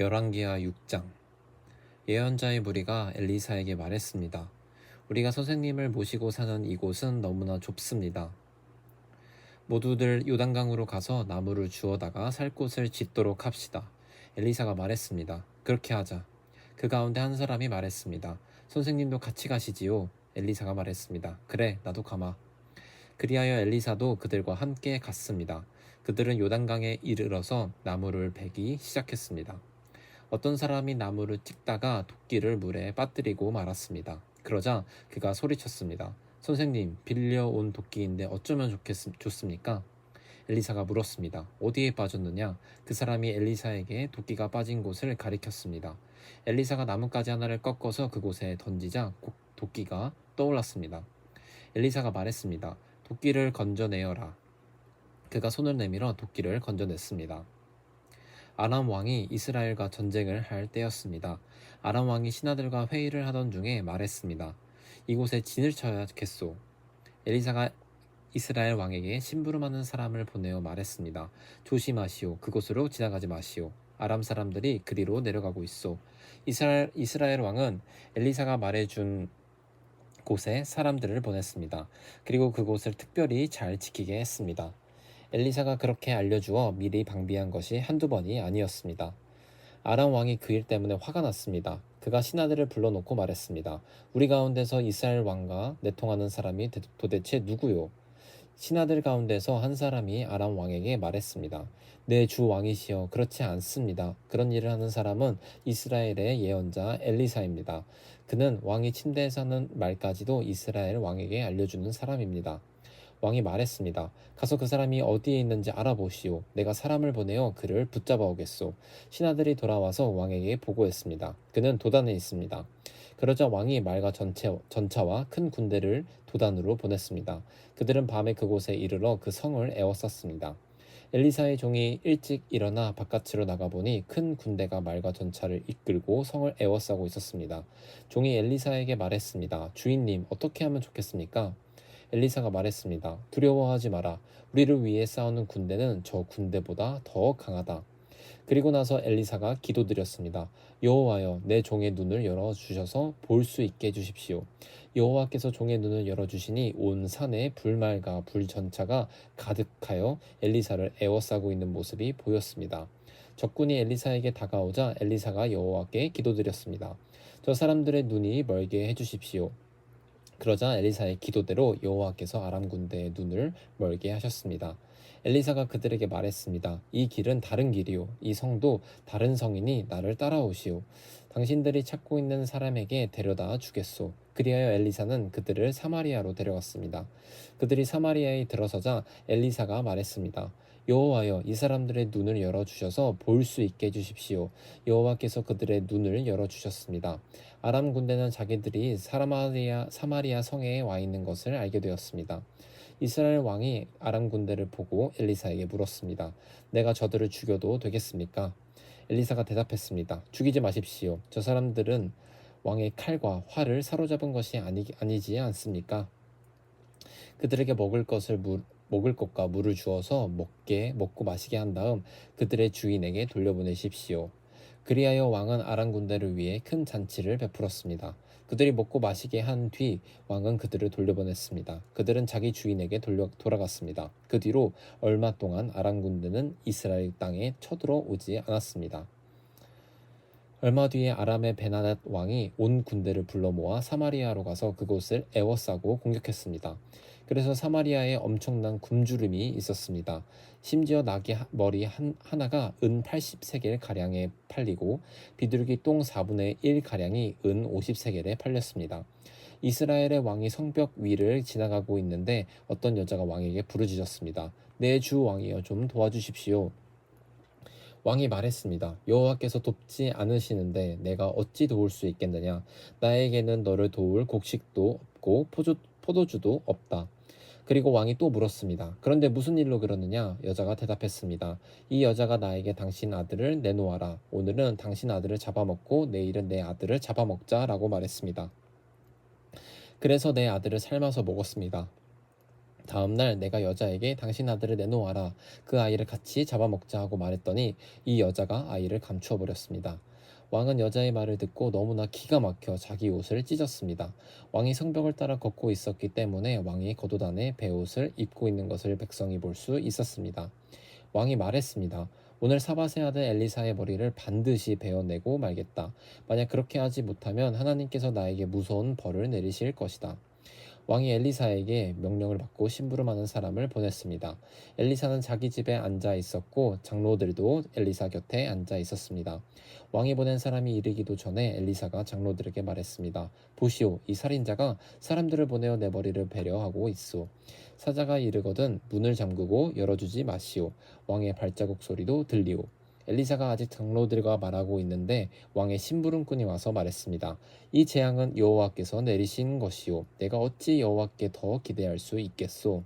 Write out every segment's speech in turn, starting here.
열왕기하 6장. 예언자의 무리가 엘리사에게 말했습니다. 우리가 선생님을 모시고 사는 이곳은 너무나 좁습니다. 모두들 요단강으로 가서 나무를 주워다가 살 곳을 짓도록 합시다. 엘리사가 말했습니다. 그렇게 하자. 그 가운데 한 사람이 말했습니다. 선생님도 같이 가시지요. 엘리사가 말했습니다. 그래, 나도 가마. 그리하여 엘리사도 그들과 함께 갔습니다. 그들은 요단강에 이르러서 나무를 베기 시작했습니다. 어떤 사람이 나무를 찍다가 도끼를 물에 빠뜨리고 말았습니다. 그러자 그가 소리쳤습니다. 선생님, 빌려온 도끼인데 어쩌면 좋습니까? 엘리사가 물었습니다. 어디에 빠졌느냐? 그 사람이 엘리사에게 도끼가 빠진 곳을 가리켰습니다. 엘리사가 나뭇가지 하나를 꺾어서 그곳에 던지자 도끼가 떠올랐습니다. 엘리사가 말했습니다. 도끼를 건져내어라. 그가 손을 내밀어 도끼를 건져냈습니다. 아람 왕이 이스라엘과 전쟁을 할 때였습니다. 아람 왕이 신하들과 회의를 하던 중에 말했습니다. 이곳에 진을 쳐야겠소. 엘리사가 이스라엘 왕에게 심부름하는 사람을 보내어 말했습니다. 조심하시오. 그곳으로 지나가지 마시오. 아람 사람들이 그리로 내려가고 있소. 이스라엘 왕은 엘리사가 말해준 곳에 사람들을 보냈습니다. 그리고 그곳을 특별히 잘 지키게 했습니다. 엘리사가 그렇게 알려주어 미리 방비한 것이 한두 번이 아니었습니다. 아람 왕이 그 일 때문에 화가 났습니다. 그가 신하들을 불러놓고 말했습니다. 우리 가운데서 이스라엘 왕과 내통하는 사람이 도대체 누구요? 신하들 가운데서 한 사람이 아람 왕에게 말했습니다. 내 주 왕이시여, 그렇지 않습니다. 그런 일을 하는 사람은 이스라엘의 예언자 엘리사입니다. 그는 왕이 침대에 사는 말까지도 이스라엘 왕에게 알려주는 사람입니다. 왕이 말했습니다. 가서 그 사람이 어디에 있는지 알아보시오. 내가 사람을 보내어 그를 붙잡아 오겠소. 신하들이 돌아와서 왕에게 보고했습니다. 그는 도단에 있습니다. 그러자 왕이 말과 전차와 큰 군대를 도단으로 보냈습니다. 그들은 밤에 그곳에 이르러 그 성을 에워쌌습니다. 엘리사의 종이 일찍 일어나 바깥으로 나가보니 큰 군대가 말과 전차를 이끌고 성을 에워싸고 있었습니다. 종이 엘리사에게 말했습니다. 주인님, 어떻게 하면 좋겠습니까? 엘리사가 말했습니다. 두려워하지 마라. 우리를 위해 싸우는 군대는 저 군대보다 더 강하다. 그리고 나서 엘리사가 기도드렸습니다. 여호와여, 내 종의 눈을 열어주셔서 볼 수 있게 해주십시오. 여호와께서 종의 눈을 열어주시니 온 산에 불말과 불전차가 가득하여 엘리사를 에워싸고 있는 모습이 보였습니다. 적군이 엘리사에게 다가오자 엘리사가 여호와께 기도드렸습니다. 저 사람들의 눈이 멀게 해주십시오. 그러자 엘리사의 기도대로 여호와께서 아람 군대의 눈을 멀게 하셨습니다. 엘리사가 그들에게 말했습니다. 이 길은 다른 길이요. 이 성도 다른 성이니 나를 따라오시오. 당신들이 찾고 있는 사람에게 데려다 주겠소. 그리하여 엘리사는 그들을 사마리아로 데려갔습니다. 그들이 사마리아에 들어서자 엘리사가 말했습니다. 여호와여, 이 사람들의 눈을 열어주셔서 볼 수 있게 해주십시오. 여호와께서 그들의 눈을 열어주셨습니다. 아람 군대는 자기들이 사마리아 성에 와 있는 것을 알게 되었습니다. 이스라엘 왕이 아람 군대를 보고 엘리사에게 물었습니다. 내가 저들을 죽여도 되겠습니까? 엘리사가 대답했습니다. 죽이지 마십시오. 저 사람들은 왕의 칼과 활을 사로잡은 것이 아니지 않습니까? 그들에게 먹을 것과 물을 주어서 먹고 마시게 한 다음 그들의 주인에게 돌려보내십시오. 그리하여 왕은 아람 군대를 위해 큰 잔치를 베풀었습니다. 그들이 먹고 마시게 한 뒤 왕은 그들을 돌려보냈습니다. 그들은 자기 주인에게 돌아갔습니다. 그 뒤로 얼마 동안 아람 군대는 이스라엘 땅에 쳐들어오지 않았습니다. 얼마 뒤에 아람의 베나닷 왕이 온 군대를 불러 모아 사마리아로 가서 그곳을 에워싸고 공격했습니다. 그래서 사마리아에 엄청난 굶주림이 있었습니다. 심지어 나귀 머리 하나가 은 80세겔 가량에 팔리고 비둘기 똥 4분의 1 가량이 은 50세겔에 팔렸습니다. 이스라엘의 왕이 성벽 위를 지나가고 있는데 어떤 여자가 왕에게 부르짖었습니다. 내 주 왕이여, 좀 도와주십시오. 왕이 말했습니다. 여호와께서 돕지 않으시는데 내가 어찌 도울 수 있겠느냐? 나에게는 너를 도울 곡식도 없고 포도주도 없다. 그리고 왕이 또 물었습니다. 그런데 무슨 일로 그러느냐? 여자가 대답했습니다. 이 여자가 나에게 당신 아들을 내놓아라. 오늘은 당신 아들을 잡아먹고 내일은 내 아들을 잡아먹자라고 말했습니다. 그래서 내 아들을 삶아서 먹었습니다. 다음 날 내가 여자에게 당신 아들을 내놓아라. 그 아이를 같이 잡아먹자 하고 말했더니 이 여자가 아이를 감추어 버렸습니다. 왕은 여자의 말을 듣고 너무나 기가 막혀 자기 옷을 찢었습니다. 왕이 성벽을 따라 걷고 있었기 때문에 왕이 겉옷 안에 베옷을 입고 있는 것을 백성이 볼 수 있었습니다. 왕이 말했습니다. 오늘 사밧의 아들 엘리사의 머리를 반드시 베어내고 말겠다. 만약 그렇게 하지 못하면 하나님께서 나에게 무서운 벌을 내리실 것이다. 왕이 엘리사에게 명령을 받고 심부름하는 사람을 보냈습니다. 엘리사는 자기 집에 앉아 있었고 장로들도 엘리사 곁에 앉아 있었습니다. 왕이 보낸 사람이 이르기도 전에 엘리사가 장로들에게 말했습니다. 보시오, 이 살인자가 사람들을 보내어 내 머리를 베려하고 있소. 사자가 이르거든 문을 잠그고 열어주지 마시오. 왕의 발자국 소리도 들리오. 엘리사가 아직 장로들과 말하고 있는데 왕의 심부름꾼이 와서 말했습니다. 이 재앙은 여호와께서 내리신 것이요 내가 어찌 여호와께 더 기대할 수 있겠소.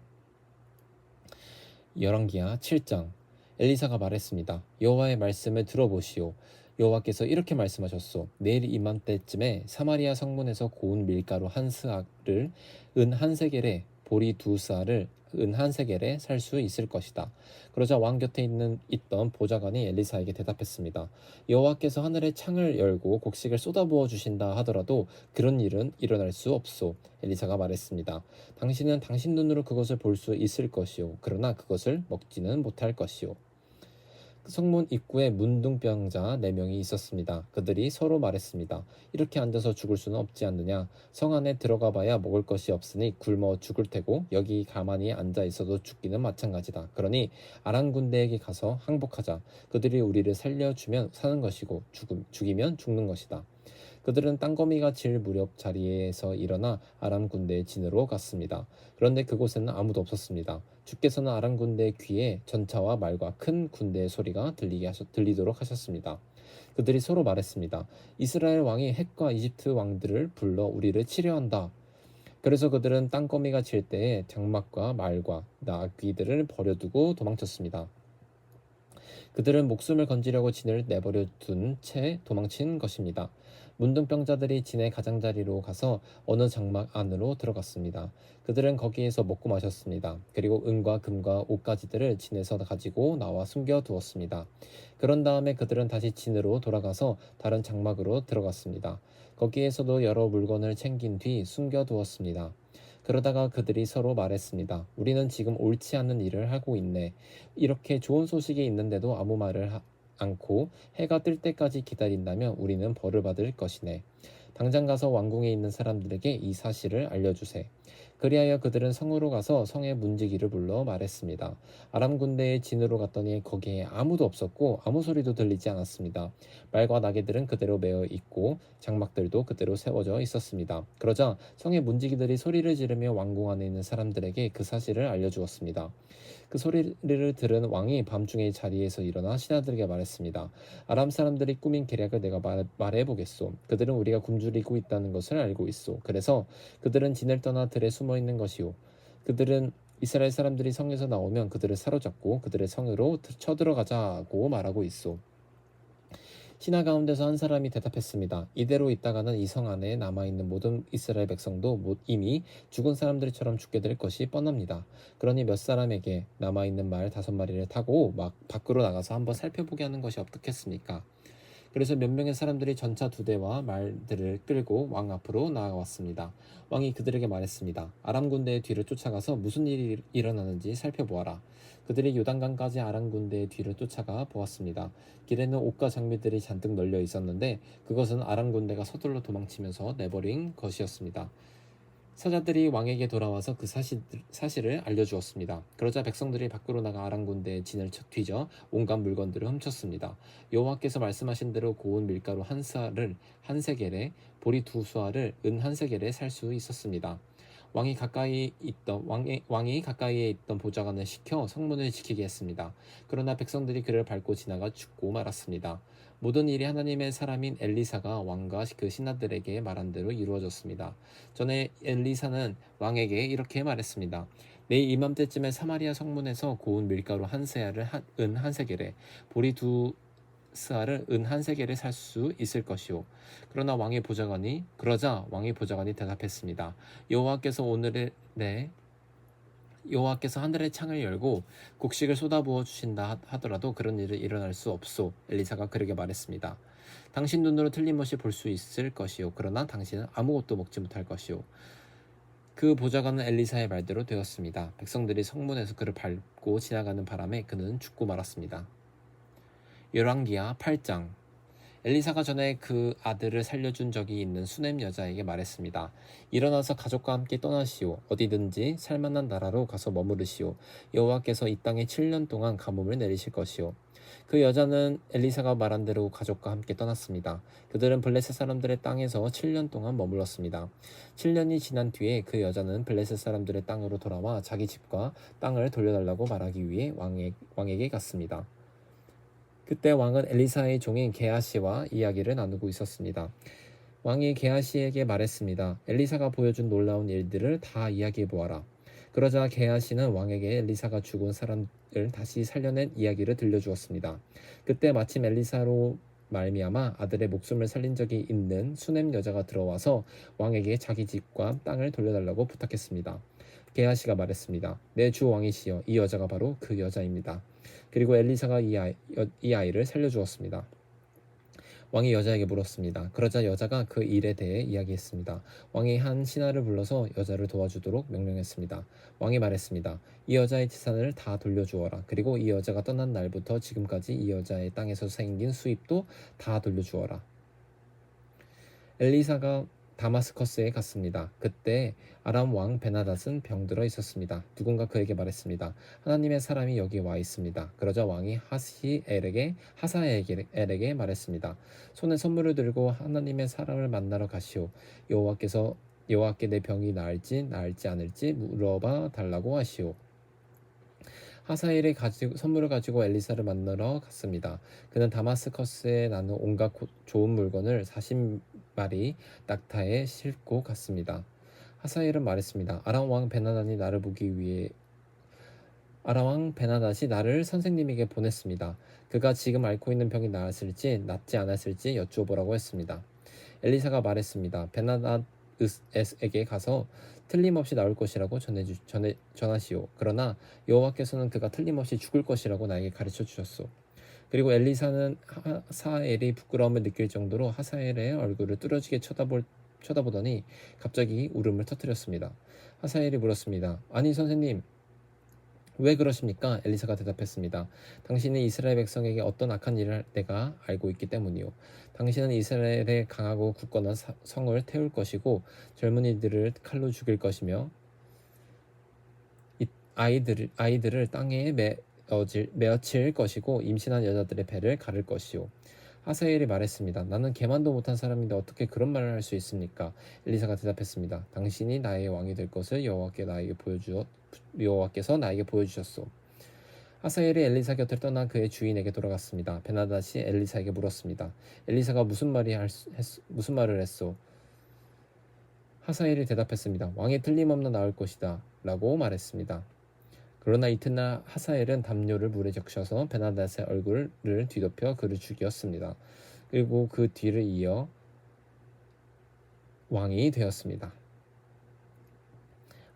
열왕기하 7장. 엘리사가 말했습니다. 여호와의 말씀을 들어보시오. 여호와께서 이렇게 말씀하셨소. 내일 이맘때쯤에 사마리아 성문에서 고운 밀가루 한 스악을 은 한 세겔에 보리 두 스아를 은 한 세겔에 살 수 있을 것이다. 그러자 왕 곁에 있던 보좌관이 엘리사에게 대답했습니다. 여호와께서 하늘의 창을 열고 곡식을 쏟아부어 주신다 하더라도 그런 일은 일어날 수 없소. 엘리사가 말했습니다. 당신은 당신 눈으로 그것을 볼 수 있을 것이요 그러나 그것을 먹지는 못할 것이요. 성문 입구에 문둥병자 4명이 있었습니다. 그들이 서로 말했습니다. 이렇게 앉아서 죽을 수는 없지 않느냐. 성 안에 들어가 봐야 먹을 것이 없으니 굶어 죽을 테고 여기 가만히 앉아 있어도 죽기는 마찬가지다. 그러니 아람 군대에게 가서 항복하자. 그들이 우리를 살려주면 사는 것이고 죽이면 죽는 것이다. 그들은 땅거미가 질 무렵 자리에서 일어나 아람 군대의 진으로 갔습니다. 그런데 그곳에는 아무도 없었습니다. 주께서는 아람 군대의 귀에 전차와 말과 큰 군대의 소리가 들리도록 하셨습니다. 그들이 서로 말했습니다. 이스라엘 왕이 헷과 이집트 왕들을 불러 우리를 치려한다. 그래서 그들은 땅거미가 질 때에 장막과 말과 나귀들을 버려두고 도망쳤습니다. 그들은 목숨을 건지려고 진을 내버려 둔 채 도망친 것입니다. 문둥병자들이 진의 가장자리로 가서 어느 장막 안으로 들어갔습니다. 그들은 거기에서 먹고 마셨습니다. 그리고 은과 금과 옷가지들을 진에서 가지고 나와 숨겨두었습니다. 그런 다음에 그들은 다시 진으로 돌아가서 다른 장막으로 들어갔습니다. 거기에서도 여러 물건을 챙긴 뒤 숨겨두었습니다. 그러다가 그들이 서로 말했습니다. 우리는 지금 옳지 않은 일을 하고 있네. 이렇게 좋은 소식이 있는데도 아무 말을 않고 해가 뜰 때까지 기다린다면 우리는 벌을 받을 것이네. 당장 가서 왕궁에 있는 사람들에게 이 사실을 알려주세. 그리하여 그들은 성으로 가서 성의 문지기를 불러 말했습니다. 아람 군대의 진으로 갔더니 거기에 아무도 없었고 아무 소리도 들리지 않았습니다. 말과 나귀들은 그대로 메어 있고 장막들도 그대로 세워져 있었습니다. 그러자 성의 문지기들이 소리를 지르며 왕궁 안에 있는 사람들에게 그 사실을 알려주었습니다. 그 소리를 들은 왕이 밤중에 자리에서 일어나 신하들에게 말했습니다. 아람 사람들이 꾸민 계략을 내가 말해보겠소. 그들은 우리가 굶주리고 있다는 것을 알고 있소. 그래서 그들은 진을 떠나 들에 숨어 있는 것이오. 그들은 이스라엘 사람들이 성에서 나오면 그들을 사로잡고 그들의 성으로 쳐들어가자고 말하고 있소. 신하 가운데서 한 사람이 대답했습니다. 이대로 있다가는 이 성 안에 남아있는 모든 이스라엘 백성도 이미 죽은 사람들처럼 죽게 될 것이 뻔합니다. 그러니 몇 사람에게 남아있는 말 5마리를 타고 막 밖으로 나가서 한번 살펴보게 하는 것이 어떻겠습니까? 그래서 몇 명의 사람들이 전차 2대와 말들을 끌고 왕 앞으로 나아왔습니다. 왕이 그들에게 말했습니다. 아람 군대의 뒤를 쫓아가서 무슨 일이 일어나는지 살펴보아라. 그들이 요단강까지 아람 군대의 뒤를 쫓아가 보았습니다. 길에는 옷과 장비들이 잔뜩 널려 있었는데 그것은 아람 군대가 서둘러 도망치면서 내버린 것이었습니다. 사자들이 왕에게 돌아와서 그 사실을 알려주었습니다. 그러자 백성들이 밖으로 나가 아람 군대의 진을 뒤져 온갖 물건들을 훔쳤습니다. 여호와께서 말씀하신 대로 고운 밀가루 한 스아를 한 세겔에 보리 2수아를 은 한 세겔에 살 수 있었습니다. 왕이 가까이에 있던 보좌관을 시켜 성문을 지키게 했습니다. 그러나 백성들이 그를 밟고 지나가 죽고 말았습니다. 모든 일이 하나님의 사람인 엘리사가 왕과 그 신하들에게 말한 대로 이루어졌습니다. 전에 엘리사는 왕에게 이렇게 말했습니다. 내일 이맘때쯤에 사마리아 성문에서 고운 밀가루 한 세알을 은 한 세겔에 보리 2스아를 은 한 세겔에 살 수 있을 것이오. 그러자 왕의 보좌관이 대답했습니다. 여호와께서 오늘의 여호와께서 하늘의 창을 열고 곡식을 쏟아부어 주신다 하더라도 그런 일이 일어날 수 없소. 엘리사가 그에게 말했습니다. 당신 눈으로 틀림없이 볼 수 있을 것이요. 그러나 당신은 아무것도 먹지 못할 것이요. 그 보좌관은 엘리사의 말대로 되었습니다. 백성들이 성문에서 그를 밟고 지나가는 바람에 그는 죽고 말았습니다. 열왕기하 8장. 엘리사가 전에 그 아들을 살려준 적이 있는 수넴 여자에게 말했습니다. 일어나서 가족과 함께 떠나시오. 어디든지 살만한 나라로 가서 머무르시오. 여호와께서 이 땅에 7년 동안 가뭄을 내리실 것이오. 그 여자는 엘리사가 말한 대로 가족과 함께 떠났습니다. 그들은 블레셋 사람들의 땅에서 7년 동안 머물렀습니다. 7년이 지난 뒤에 그 여자는 블레셋 사람들의 땅으로 돌아와 자기 집과 땅을 돌려달라고 말하기 위해 왕에게 갔습니다. 그때 왕은 엘리사의 종인 게하시와 이야기를 나누고 있었습니다. 왕이 게하시에게 말했습니다. 엘리사가 보여준 놀라운 일들을 다 이야기해 보아라. 그러자 게하시는 왕에게 엘리사가 죽은 사람을 다시 살려낸 이야기를 들려주었습니다. 그때 마침 엘리사로 말미암아 아들의 목숨을 살린 적이 있는 수넴 여자가 들어와서 왕에게 자기 집과 땅을 돌려달라고 부탁했습니다. 게하시가 말했습니다. 내 주 왕이시여, 이 여자가 바로 그 여자입니다. 그리고 엘리사가 이 아이를 살려주었습니다. 왕이 여자에게 물었습니다. 그러자 여자가 그 일에 대해 이야기했습니다. 왕이 한 신하를 불러서 여자를 도와주도록 명령했습니다. 왕이 말했습니다. 이 여자의 재산을 다 돌려주어라. 그리고 이 여자가 떠난 날부터 지금까지 이 여자의 땅에서 생긴 수입도 다 돌려주어라. 엘리사가 다마스커스에 갔습니다. 그때 아람 왕 베나닷은 병들어 있었습니다. 누군가 그에게 말했습니다. 하나님의 사람이 여기 와 있습니다. 그러자 왕이 하사엘에게 말했습니다. 손에 선물을 들고 하나님의 사람을 만나러 가시오. 여호와께 내 병이 나을지 않을지 물어봐 달라고 하시오. 하사엘이 선물을 가지고 엘리사를 만나러 갔습니다. 그는 다마스커스에 나는 온갖 좋은 물건을 40마리 낙타에 싣고 갔습니다. 하사엘은 말했습니다. 아람 왕 베나닷이 나를 선생님에게 보냈습니다. 그가 지금 앓고 있는 병이 나았을지 낫지 않았을지 여쭈어보라고 했습니다. 엘리사가 말했습니다. 베나닷에게 가서 틀림없이 나올 것이라고 전하시오. 그러나 여호와께서는 그가 틀림없이 죽을 것이라고 나에게 가르쳐 주셨소. 그리고 엘리사는 하사엘이 부끄러움을 느낄 정도로 하사엘의 얼굴을 뚫어지게 쳐다보더니 갑자기 울음을 터뜨렸습니다. 하사엘이 물었습니다. 아니 선생님, 왜 그러십니까? 엘리사가 대답했습니다. 당신은 이스라엘 백성에게 어떤 악한 일을 내가 알고 있기 때문이요. 당신은 이스라엘의 강하고 굳건한 성을 태울 것이고 젊은이들을 칼로 죽일 것이며 아이들을 땅에 메어칠 것이고 임신한 여자들의 배를 가를 것이요. 하사엘이 말했습니다. 나는 계만도 못한 사람인데 어떻게 그런 말을 할 수 있습니까? 엘리사가 대답했습니다. 당신이 나의 왕이 될 것을 여호와께서 나에게 보여주셨소. 하사엘이 엘리사 곁을 떠나 그의 주인에게 돌아갔습니다. 베나닷이 엘리사에게 물었습니다. 엘리사가 무슨 말을 했소? 하사엘이 대답했습니다. 왕이 틀림없는 나을 것이다 라고 말했습니다. 그러나 이튿날 하사엘은 담요를 물에 적셔서 베나닷의 얼굴을 뒤덮여 그를 죽였습니다. 그리고 그 뒤를 이어 왕이 되었습니다.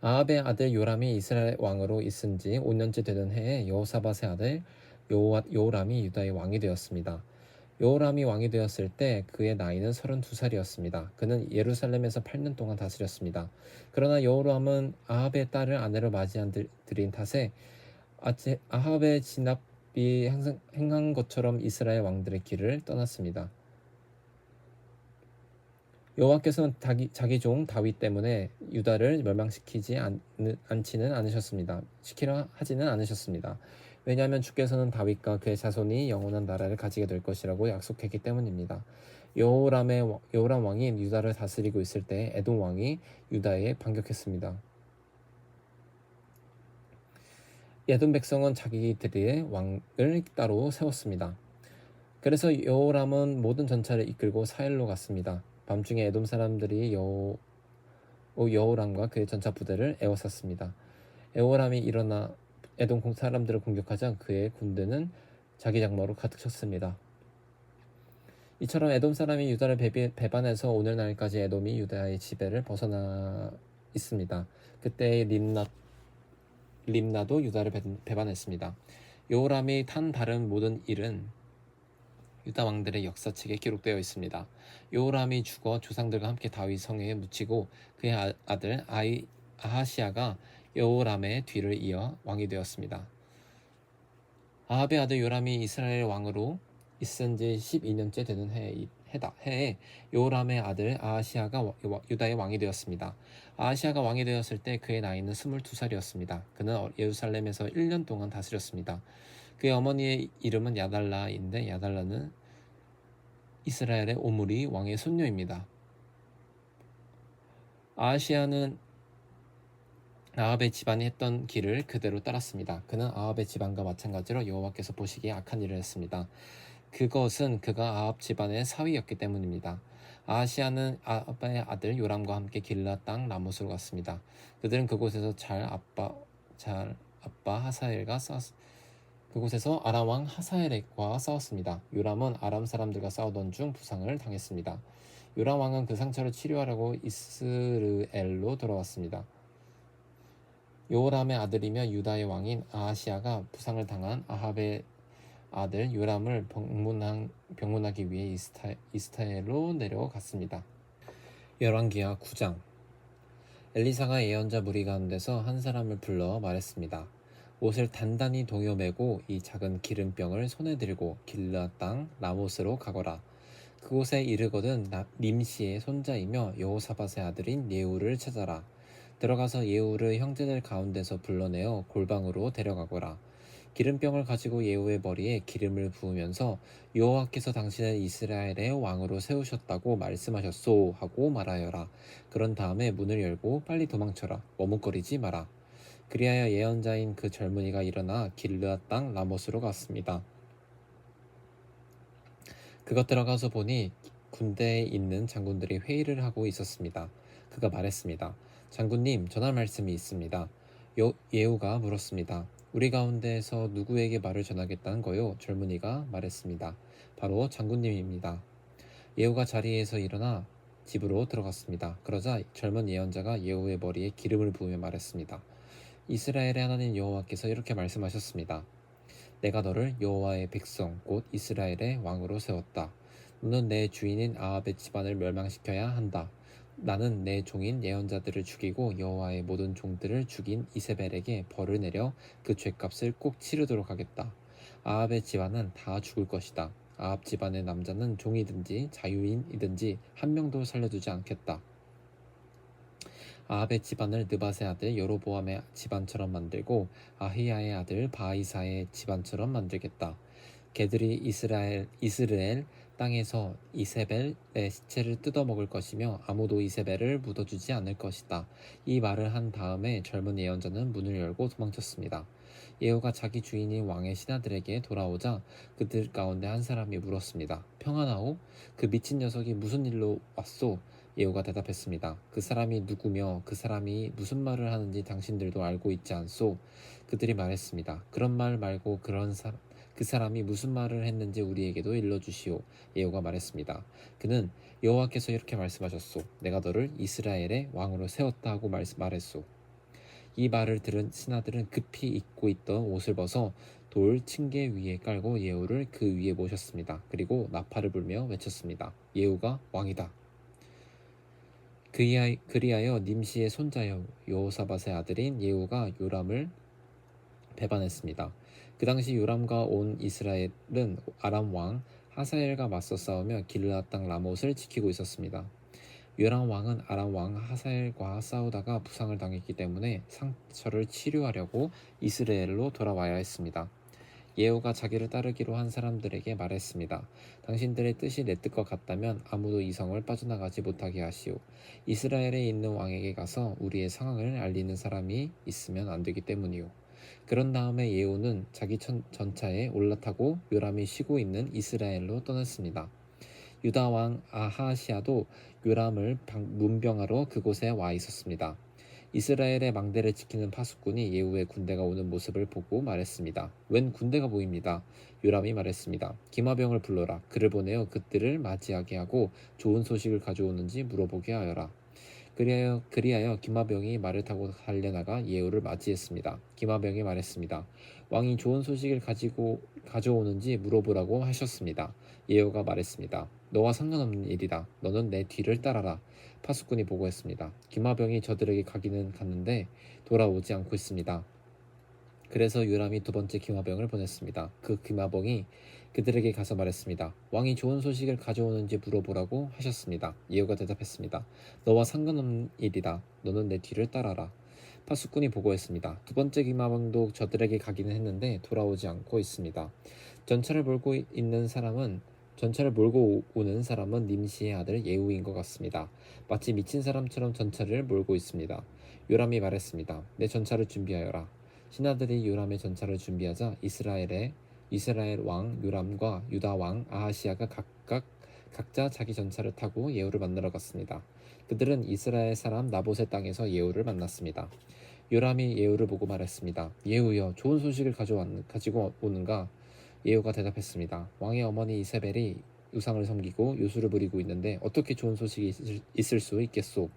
아합의 아들 요람이 이스라엘 왕으로 있은 지 5년째 되던 해에 여호사밧의 아들 여호람이 유다의 왕이 되었습니다. 여호람이 왕이 되었을 때 그의 나이는 32살이었습니다. 그는 예루살렘에서 8년 동안 다스렸습니다. 그러나 여호람은 아합의 딸을 아내로 맞이한 들인 탓에 아합의 진압이 행한 것처럼 이스라엘 왕들의 길을 떠났습니다. 여호와께서는 자기 종 다윗 때문에 유다를 멸망시키지 않지는 않으셨습니다. 시키려 하지는 않으셨습니다. 왜냐하면 주께서는 다윗과 그의 자손이 영원한 나라를 가지게 될 것이라고 약속했기 때문입니다. 여호람 왕이 유다를 다스리고 있을 때 에돔 왕이 유다에 반격했습니다. 에돔 백성은 자기들의 왕을 따로 세웠습니다. 그래서 여호람은 모든 전차를 이끌고 사헬로 갔습니다. 밤중에 에돔 사람들이 여호람과 그의 전차 부대를 에워쌌습니다. 여호람이 일어나 에돔 사람들을 공격하자 그의 군대는 자기 장막으로 가득 찼습니다. 이처럼 에돔 사람이 유다를 배반해서 오늘날까지 에돔이 유다의 지배를 벗어나 있습니다. 그때 림나도 유다를 배반했습니다. 여호람이 탄 다른 모든 일은 유다 왕들의 역사책에 기록되어 있습니다. 여호람이 죽어 조상들과 함께 다윗 성에 묻히고 그의 아들 아하시아가 여호람의 뒤를 이어 왕이 되었습니다. 아합의 아들 요람이 이스라엘 왕으로 있은 지 12년째 되는 해에 요람의 아들 아하시아가 유다의 왕이 되었습니다. 아하시아가 왕이 되었을 때 그의 나이는 22살이었습니다. 그는 예루살렘에서 1년 동안 다스렸습니다. 그의 어머니의 이름은 야달라인데 야달라는 이스라엘의 오므리 왕의 손녀입니다. 아하시아는 아합의 집안이 했던 길을 그대로 따랐습니다. 그는 아합의 집안과 마찬가지로 여호와께서 보시기에 악한 일을 했습니다. 그것은 그가 아합 집안의 사위였기 때문입니다. 아하시아는 아합의 아들 요람과 함께 길라 땅 라못으로 갔습니다. 그들은 그곳에서 그곳에서 아람 왕 하사엘과 싸웠습니다. 요람은 아람 사람들과 싸우던 중 부상을 당했습니다. 요람 왕은 그 상처를 치료하려고 이스르엘로 돌아왔습니다. 요람의 아들이며 유다의 왕인 아하시아가 부상을 당한 아합의 아들 요람을 병문하기 위해 이스타엘로 내려갔습니다. 열왕기하 9장. 엘리사가 예언자 무리 가운데서 한 사람을 불러 말했습니다. 옷을 단단히 동여매고 이 작은 기름병을 손에 들고 길르앗 땅 라못으로 가거라. 그곳에 이르거든 림시의 손자이며 여호사밧의 아들인 예후를 찾아라. 들어가서 예후를 형제들 가운데서 불러내어 골방으로 데려가거라. 기름병을 가지고 예후의 머리에 기름을 부으면서 여호와께서 당신을 이스라엘의 왕으로 세우셨다고 말씀하셨소 하고 말하여라. 그런 다음에 문을 열고 빨리 도망쳐라. 머뭇거리지 마라. 그리하여 예언자인 그 젊은이가 일어나 길르앗 땅 라못으로 갔습니다. 그가 들어가서 보니 군대에 있는 장군들이 회의를 하고 있었습니다. 그가 말했습니다. 장군님, 전할 말씀이 있습니다. 예후가 물었습니다. 우리 가운데에서 누구에게 말을 전하겠다는 거요? 젊은이가 말했습니다. 바로 장군님입니다. 예후가 자리에서 일어나 집으로 들어갔습니다. 그러자 젊은 예언자가 예후의 머리에 기름을 부으며 말했습니다. 이스라엘의 하나님 여호와께서 이렇게 말씀하셨습니다. 내가 너를 여호와의 백성 곧 이스라엘의 왕으로 세웠다. 너는 내 주인인 아합의 집안을 멸망시켜야 한다. 나는 내 종인 예언자들을 죽이고 여호와의 모든 종들을 죽인 이세벨에게 벌을 내려 그 죄값을 꼭 치르도록 하겠다. 아합의 집안은 다 죽을 것이다. 아합 집안의 남자는 종이든지 자유인이든지 한 명도 살려두지 않겠다. 아합의 집안을 느밧의 아들 여로보암의 집안처럼 만들고 아히야의 아들 바이사의 집안처럼 만들겠다. 개들이 이스라엘 땅에서 이세벨의 시체를 뜯어먹을 것이며 아무도 이세벨을 묻어주지 않을 것이다. 이 말을 한 다음에 젊은 예언자는 문을 열고 도망쳤습니다. 예후가 자기 주인인 왕의 신하들에게 돌아오자 그들 가운데 한 사람이 물었습니다. 평안하오? 그 미친 녀석이 무슨 일로 왔소? 예후가 대답했습니다. 그 사람이 누구며 그 사람이 무슨 말을 하는지 당신들도 알고 있지 않소? 그들이 말했습니다. 그런 말 말고 그 사람이 무슨 말을 했는지 우리에게도 일러주시오. 예후가 말했습니다. 그는 여호와께서 이렇게 말씀하셨소. 내가 너를 이스라엘의 왕으로 세웠다 하고 말했소. 이 말을 들은 신하들은 급히 입고 있던 옷을 벗어 돌 층계 위에 깔고 예후를 그 위에 모셨습니다. 그리고 나팔을 불며 외쳤습니다. 예후가 왕이다. 그리하여 님시의 손자여 여호사밧의 아들인 예후가 요람을 배반했습니다. 그 당시 요람과 온 이스라엘은 아람 왕 하사엘과 맞서 싸우며 길르앗 땅 라못을 지키고 있었습니다. 요람 왕은 아람 왕 하사엘과 싸우다가 부상을 당했기 때문에 상처를 치료하려고 이스라엘로 돌아와야 했습니다. 예후가 자기를 따르기로 한 사람들에게 말했습니다. 당신들의 뜻이 내 뜻과 같다면 아무도 이 성을 빠져나가지 못하게 하시오. 이스라엘에 있는 왕에게 가서 우리의 상황을 알리는 사람이 있으면 안 되기 때문이오. 그런 다음에 예후는 자기 전차에 올라타고 요람이 쉬고 있는 이스라엘로 떠났습니다. 유다 왕 아하시아도 요람을 문병하러 그곳에 와 있었습니다. 이스라엘의 망대를 지키는 파수꾼이 예후의 군대가 오는 모습을 보고 말했습니다. 웬 군대가 보입니다. 요람이 말했습니다. 기마병을 불러라. 그를 보내어 그들을 맞이하게 하고 좋은 소식을 가져오는지 물어보게 하여라. 그리하여 기마병이 말을 타고 달려나가 예후를 맞이했습니다. 기마병이 말했습니다. 왕이 좋은 소식을 가져오는지 물어보라고 하셨습니다. 예후가 말했습니다. 너와 상관없는 일이다. 너는 내 뒤를 따라라. 파수꾼이 보고했습니다. 기마병이 저들에게 가기는 갔는데 돌아오지 않고 있습니다. 그래서 요람이 두 번째 기마병을 보냈습니다. 그 기마병이 그들에게 가서 말했습니다. 왕이 좋은 소식을 가져오는지 물어보라고 하셨습니다. 예후가 대답했습니다. 너와 상관없는 일이다. 너는 내 뒤를 따라라. 파수꾼이 보고했습니다. 두 번째 기마병도 저들에게 가기는 했는데 돌아오지 않고 있습니다. 전차를 몰고 오는 사람은 님시의 아들 예후인 것 같습니다. 마치 미친 사람처럼 전차를 몰고 있습니다. 요람이 말했습니다. 내 전차를 준비하여라. 신하들이 요람의 전차를 준비하자 이스라엘 왕 요람과 유다 왕 아하시아가 각자 자기 전차를 타고 예후를 만나러 갔습니다. 그들은 이스라엘 사람 나봇의 땅에서 예후를 만났습니다. 요람이 예후를 보고 말했습니다. 예후여, 좋은 소식을 가지고 오는가? 예후가 대답했습니다. 왕의 어머니 이세벨이 우상을 섬기고 요술을 부리고 있는데 어떻게 좋은 소식이 있을 수 있겠소?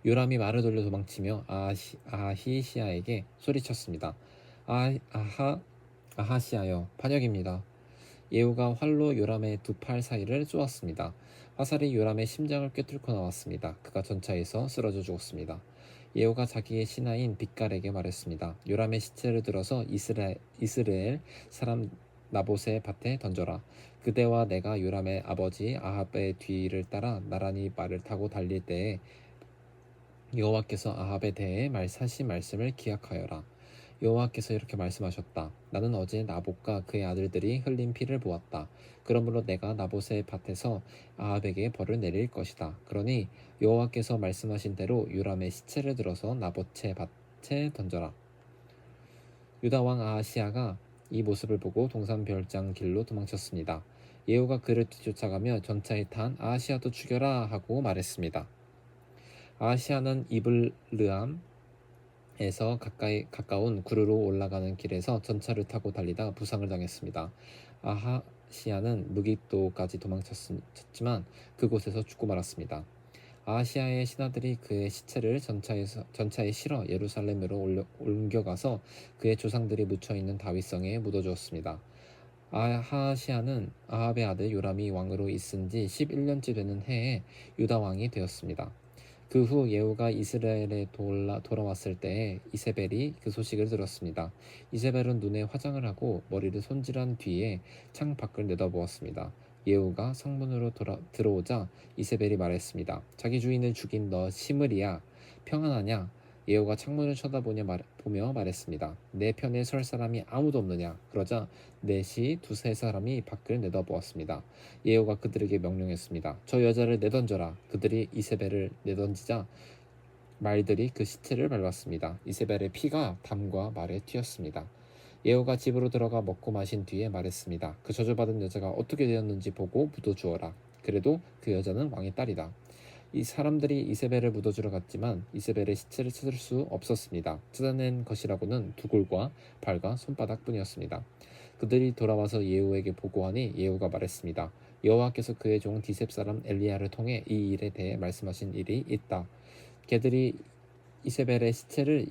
요람이 말을 돌려 도망치며 아하시아에게 소리쳤습니다. 아하시아여, 반역입니다. 예후가 활로 요람의 두 팔 사이를 쏘았습니다. 화살이 요람의 심장을 꿰뚫고 나왔습니다. 그가 전차에서 쓰러져 죽었습니다. 예후가 자기의 신하인 빗갈에게 말했습니다. 요람의 시체를 들어서 이스라엘 사람 나봇의 밭에 던져라. 그대와 내가 요람의 아버지 아합의 뒤를 따라 나란히 말을 타고 달릴 때에 여호와께서 아합에 대해 말씀하신 말씀을 기억하여라. 여호와께서 이렇게 말씀하셨다. 나는 어제 나봇과 그의 아들들이 흘린 피를 보았다. 그러므로 내가 나봇의 밭에서 아합에게 벌을 내릴 것이다. 그러니 여호와께서 말씀하신 대로 요람의 시체를 들어서 나봇의 밭에 던져라. 유다 왕 아하시아가 이 모습을 보고 동산별장 길로 도망쳤습니다. 예후가 그를 뒤쫓아가며 전차에 탄 아하시아도 죽여라 하고 말했습니다. 아하시아는 이블르암에서 가까운 구르로 올라가는 길에서 전차를 타고 달리다 부상을 당했습니다. 아하시아는 무기도까지 도망쳤지만 그곳에서 죽고 말았습니다. 아하시아의 신하들이 그의 시체를 전차에 실어 예루살렘으로 옮겨가서 그의 조상들이 묻혀있는 다윗성에 묻어주었습니다. 아하시아는 아합의 아들 요람이 왕으로 있은 지 11년째 되는 해에 유다 왕이 되었습니다. 그 후 예후가 이스라엘에 돌아왔을 때에 이세벨이 그 소식을 들었습니다. 이세벨은 눈에 화장을 하고 머리를 손질한 뒤에 창 밖을 내다보았습니다. 예후가 성문으로 들어오자 이세벨이 말했습니다. 자기 주인을 죽인 너 시므리야, 평안하냐? 예후가 창문을 보며 말했습니다. 내 편에 설 사람이 아무도 없느냐? 그러자 넷이 두세 사람이 밖을 내다보았습니다. 예후가 그들에게 명령했습니다. 저 여자를 내던져라. 그들이 이세벨을 내던지자 말들이 그 시체를 밟았습니다. 이세벨의 피가 담과 말에 튀었습니다. 예후가 집으로 들어가 먹고 마신 뒤에 말했습니다. 그 저주받은 여자가 어떻게 되었는지 보고 묻어주어라. 그래도 그 여자는 왕의 딸이다. 이 사람들이 이세벨을 묻어주러 갔지만 이세벨의 시체를 찾을 수 없었습니다. 찾아낸 것이라고는 두골과 발과 손바닥뿐이었습니다. 그들이 돌아와서 예후에게 보고하니 예후가 말했습니다. 여호와께서 그의 종 디셉 사람 엘리야를 통해 이 일에 대해 말씀하신 일이 있다. 걔들이 이세벨의 시체를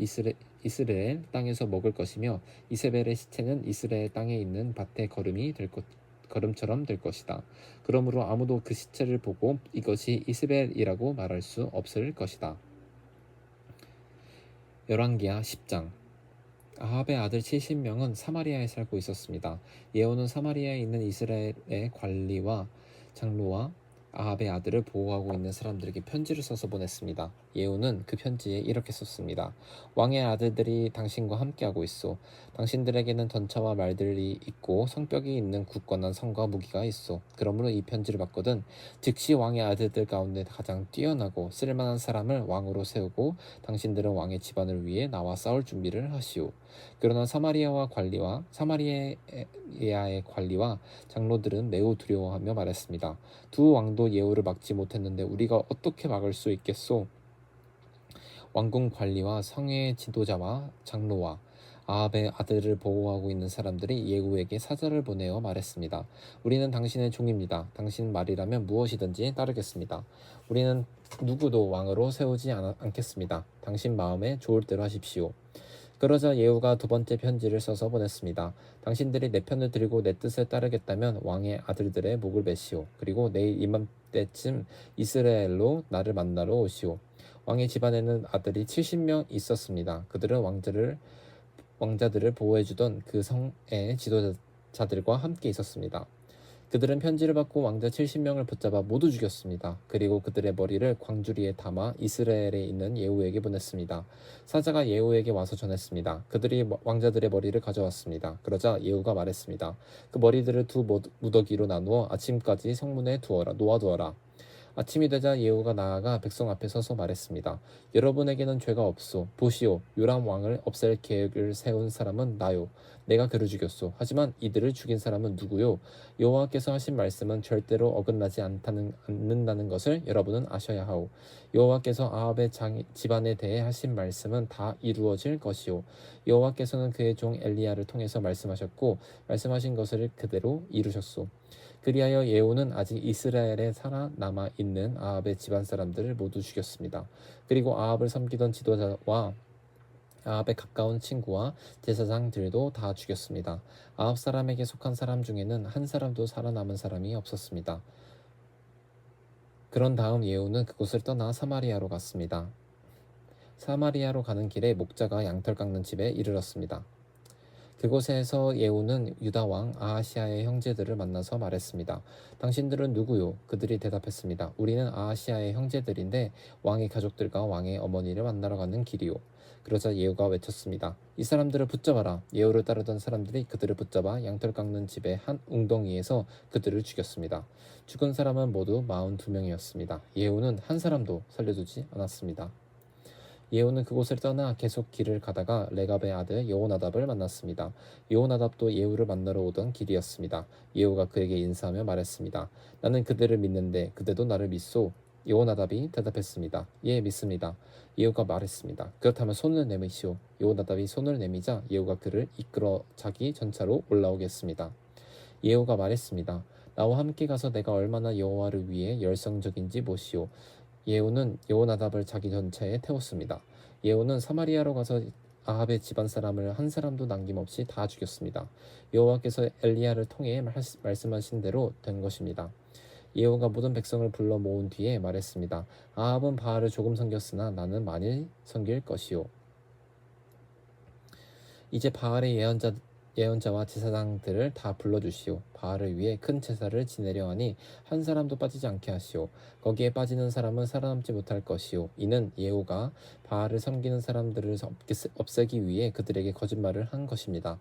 이스라엘 땅에서 먹을 것이며 이세벨의 시체는 이스라엘 땅에 있는 밭의 걸음처럼 될 것이다. 그러므로 아무도 그 시체를 보고 이것이 이세벨이라고 말할 수 없을 것이다. 열왕기하 10장. 아합의 아들 70명은 사마리아에 살고 있었습니다. 예후는 사마리아에 있는 이스라엘의 관리와 장로와 아합의 아들을 보호하고 있는 사람들에게 편지를 써서 보냈습니다. 예후는 그 편지에 이렇게 썼습니다. 왕의 아들들이 당신과 함께하고 있어. 당신들에게는 전차와 말들이 있고 성벽이 있는 굳건한 성과 무기가 있어. 그러므로 이 편지를 받거든 즉시 왕의 아들들 가운데 가장 뛰어나고 쓸만한 사람을 왕으로 세우고 당신들은 왕의 집안을 위해 나와 싸울 준비를 하시오. 그러나 사마리아의 관리와 장로들은 매우 두려워하며 말했습니다. 두 왕도 예후를 막지 못했는데 우리가 어떻게 막을 수 있겠소? 왕궁 관리와 성의 지도자와 장로와 아합의 아들을 보호하고 있는 사람들이 예후에게 사자를 보내어 말했습니다. 우리는 당신의 종입니다. 당신 말이라면 무엇이든지 따르겠습니다. 우리는 누구도 왕으로 세우지 않겠습니다. 당신 마음에 좋을 대로 하십시오. 그러자 예후가 두 번째 편지를 써서 보냈습니다. 당신들이 내 편을 들고 내 뜻을 따르겠다면 왕의 아들들의 목을 매시오. 그리고 내일 이맘때쯤 이스라엘로 나를 만나러 오시오. 왕의 집안에는 아들이 70명 있었습니다. 그들은 왕자들을 보호해주던 그 성의 지도자들과 함께 있었습니다. 그들은 편지를 받고 왕자 70명을 붙잡아 모두 죽였습니다. 그리고 그들의 머리를 광주리에 담아 이스라엘에 있는 예후에게 보냈습니다. 사자가 예후에게 와서 전했습니다. 그들이 왕자들의 머리를 가져왔습니다. 그러자 예후가 말했습니다. 그 머리들을 두 무더기로 나누어 아침까지 성문에 놓아두어라. 아침이 되자 예후가 나아가 백성 앞에 서서 말했습니다. 여러분에게는 죄가 없소. 보시오. 요람 왕을 없앨 계획을 세운 사람은 나요. 내가 그를 죽였소. 하지만 이들을 죽인 사람은 누구요? 여호와께서 하신 말씀은 절대로 어긋나지 않는다는 것을 여러분은 아셔야 하오. 여호와께서 아합의 집안에 대해 하신 말씀은 다 이루어질 것이오. 여호와께서는 그의 종 엘리야를 통해서 말씀하셨고 말씀하신 것을 그대로 이루셨소. 그리하여 예후는 아직 이스라엘에 살아남아 있는 아합의 집안 사람들을 모두 죽였습니다. 그리고 아합을 섬기던 지도자와 아합의 가까운 친구와 제사장들도 다 죽였습니다. 아합 사람에게 속한 사람 중에는 한 사람도 살아남은 사람이 없었습니다. 그런 다음 예후는 그곳을 떠나 사마리아로 갔습니다. 사마리아로 가는 길에 목자가 양털 깎는 집에 이르렀습니다. 그곳에서 예후는 유다 왕 아하시아의 형제들을 만나서 말했습니다. 당신들은 누구요? 그들이 대답했습니다. 우리는 아하시아의 형제들인데 왕의 가족들과 왕의 어머니를 만나러 가는 길이요. 그러자 예후가 외쳤습니다. 이 사람들을 붙잡아라. 예후를 따르던 사람들이 그들을 붙잡아 양털 깎는 집의 한 웅덩이에서 그들을 죽였습니다. 죽은 사람은 모두 42명이었습니다. 예후는 한 사람도 살려두지 않았습니다. 예후는 그곳을 떠나 계속 길을 가다가 레갑의 아들 여호나답을 만났습니다. 여호나답도 예후를 만나러 오던 길이었습니다. 예후가 그에게 인사하며 말했습니다. 나는 그들을 믿는데 그대도 나를 믿소? 여호나답이 대답했습니다. 예, 믿습니다. 예후가 말했습니다. 그렇다면 손을 내미시오. 여호나답이 손을 내미자 예후가 그를 이끌어 자기 전차로 올라오겠습니다. 예후가 말했습니다. 나와 함께 가서 내가 얼마나 여호와를 위해 열성적인지 보시오. 예후는 여호나답을 자기 전차에 태웠습니다. 예후는 사마리아로 가서 아합의 집안 사람을 한 사람도 남김없이 다 죽였습니다. 여호와께서 엘리야를 통해 말씀하신 대로 된 것입니다. 예후가 모든 백성을 불러 모은 뒤에 말했습니다. 아합은 바알을 조금 섬겼으나 나는 많이 섬길 것이요. 이제 바알의 예언자와 제사장들을 다 불러주시오. 바알을 위해 큰 제사를 지내려 하니 한 사람도 빠지지 않게 하시오. 거기에 빠지는 사람은 살아남지 못할 것이오. 이는 예후가 바알을 섬기는 사람들을 없애기 위해 그들에게 거짓말을 한 것입니다.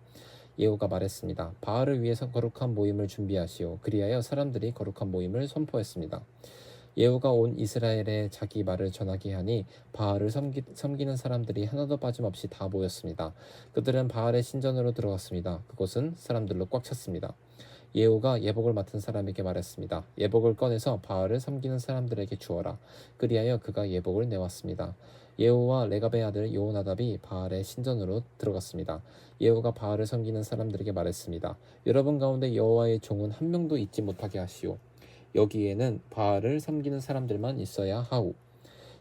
예후가 말했습니다. 바알을 위해서 거룩한 모임을 준비하시오. 그리하여 사람들이 거룩한 모임을 선포했습니다. 예후가 온 이스라엘에 자기 말을 전하게 하니 바알을 섬기는 사람들이 하나도 빠짐없이 다 모였습니다. 그들은 바알의 신전으로 들어갔습니다. 그곳은 사람들로 꽉 찼습니다. 예후가 예복을 맡은 사람에게 말했습니다. 예복을 꺼내서 바알을 섬기는 사람들에게 주어라. 그리하여 그가 예복을 내왔습니다. 예후와 레갑의 아들 여호나답이 바알의 신전으로 들어갔습니다. 예후가 바알을 섬기는 사람들에게 말했습니다. 여러분 가운데 여호와의 종은 한 명도 잊지 못하게 하시오. 여기에는 바알을 섬기는 사람들만 있어야 하오.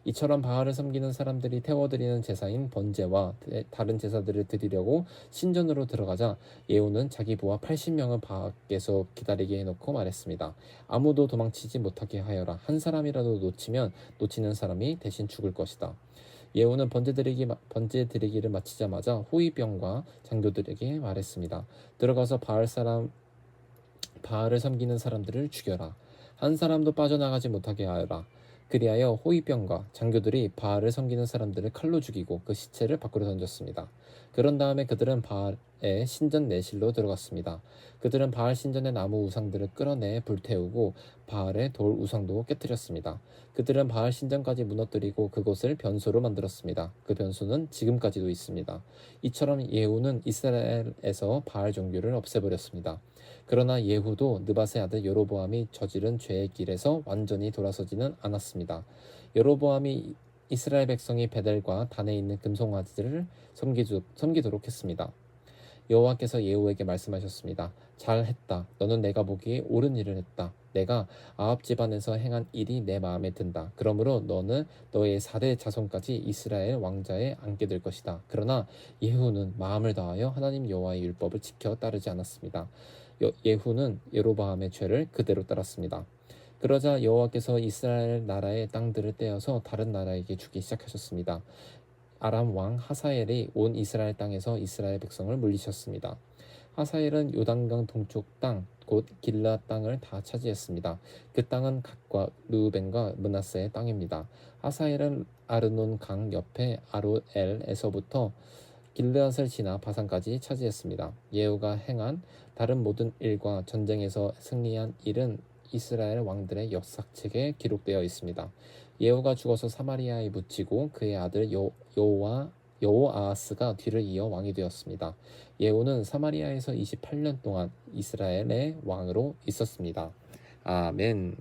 이처럼 바알을 섬기는 사람들이 태워드리는 제사인 번제와 다른 제사들을 드리려고 신전으로 들어가자 예후는 자기 부하 80명을 밖에서 기다리게 해놓고 말했습니다. 아무도 도망치지 못하게 하여라. 한 사람이라도 놓치면 놓치는 사람이 대신 죽을 것이다. 예후는 번제 드리기를 마치자마자 호위병과 장교들에게 말했습니다. 들어가서 바알을 섬기는 사람들을 죽여라. 한 사람도 빠져나가지 못하게 하여라. 그리하여 호위병과 장교들이 바알을 섬기는 사람들을 칼로 죽이고 그 시체를 밖으로 던졌습니다. 그런 다음에 그들은 바알의 신전 내실로 들어갔습니다. 그들은 바알 신전의 나무 우상들을 끌어내 불태우고 바알의 돌 우상도 깨뜨렸습니다. 그들은 바알 신전까지 무너뜨리고 그곳을 변소로 만들었습니다. 그 변소는 지금까지도 있습니다. 이처럼 예후는 이스라엘에서 바알 종교를 없애버렸습니다. 그러나 예후도 느밧의 아들 여로보암이 저지른 죄의 길에서 완전히 돌아서지는 않았습니다. 여로보암이 이스라엘 백성이 베델과 단에 있는 금송아지들을 섬기도록 했습니다. 여호와께서 예후에게 말씀하셨습니다. 잘했다. 너는 내가 보기에 옳은 일을 했다. 내가 아합 집안에서 행한 일이 내 마음에 든다. 그러므로 너는 너의 4대 자손까지 이스라엘 왕자에 앉게 될 것이다. 그러나 예후는 마음을 다하여 하나님 여호와의 율법을 지켜 따르지 않았습니다. 예후는 예로보암의 죄를 그대로 따랐습니다. 그러자 여호와께서 이스라엘 나라의 땅들을 떼어서 다른 나라에게 주기 시작하셨습니다. 아람 왕 하사엘이 온 이스라엘 땅에서 이스라엘 백성을 물리쳤습니다. 하사엘은 요단강 동쪽 땅, 곧 길르앗 땅을 다 차지했습니다. 그 땅은 갓과 르우벤과 므낫세의 땅입니다. 하사엘은 아르논 강 옆에 아로엘에서부터 길르앗을 지나 바산까지 차지했습니다. 예후가 행한 다른 모든 일과 전쟁에서 승리한 일은 이스라엘 왕들의 역사책에 기록되어 있습니다. 예후가 죽어서 사마리아에 묻히고 그의 아들 여호아하스가 뒤를 이어 왕이 되었습니다. 예후는 사마리아에서 28년 동안 이스라엘의 왕으로 있었습니다. 아멘.